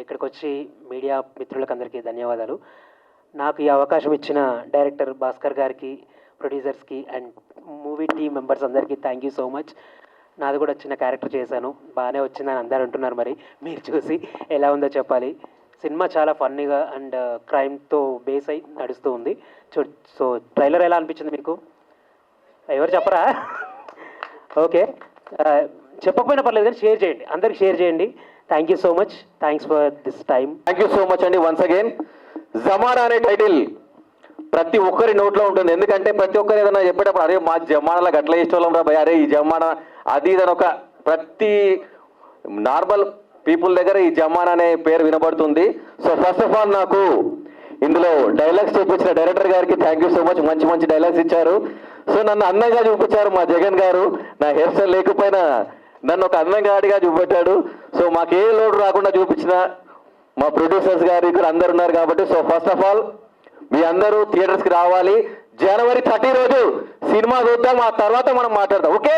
ఇక్కడికి వచ్చి మీడియా మిత్రులకు అందరికీ ధన్యవాదాలు. నాకు ఈ అవకాశం ఇచ్చిన డైరెక్టర్ భాస్కర్ గారికి, ప్రొడ్యూసర్స్కి అండ్ మూవీ టీమ్ మెంబర్స్ అందరికీ థ్యాంక్ యూ సో మచ్. నాది కూడా చిన్న క్యారెక్టర్ చేశాను, బాగానే వచ్చిందని అందరూ అంటున్నారు. మరి మీరు చూసి ఎలా ఉందో చెప్పాలి. సినిమా చాలా ఫన్నీగా అండ్ క్రైమ్తో బేస్ అయి నడుస్తూ ఉంది. సో ట్రైలర్ ఎలా అనిపించింది మీకు? ఎవరు చెప్పరా? ఓకే, చెప్పకపోయినా పర్లేదు కానీ షేర్ చేయండి, అందరికి షేర్ చేయండి. Thank you so much, thanks for this time. Thank you so much అండి. వన్స్ అగైన్ జమానా అనే టైటిల్ ప్రతి ఒక్కరి నోట్లో ఉంటుంది. ఎందుకంటే ప్రతి ఒక్కరు ఏదైనా చెప్పేటప్పుడు అరే మా జమానాలకు అట్లా ఇష్టం రా భయ, అరే ఈ జమానా అది ఇదని ఒక ప్రతి నార్మల్ పీపుల్ దగ్గర ఈ జమానా అనే పేరు వినబడుతుంది. సో ఫస్ట్ ఆఫ్ ఆల్ నాకు ఇందులో డైలాగ్స్ చూపించిన డైరెక్టర్ గారికి థ్యాంక్ యూ సో మచ్. మంచి మంచి డైలాగ్స్ ఇచ్చారు. సో నన్ను అందంగా చూపించారు మా జగన్ గారు. నా హెయిర్ స్టైల్ లేకపోయినా నన్ను ఒక అందంగాడిగా చూపెట్టాడు. సో మాకు ఏ లోటు రాకుండా చూపించిన మా ప్రొడ్యూసర్స్ గారు ఇక్కడ అందరు ఉన్నారు కాబట్టి, సో ఫస్ట్ ఆఫ్ ఆల్ మీ అందరూ థియేటర్స్కి రావాలి. జనవరి 30 రోజు సినిమా చూద్దాం, ఆ తర్వాత మనం మాట్లాడదాం. ఓకే.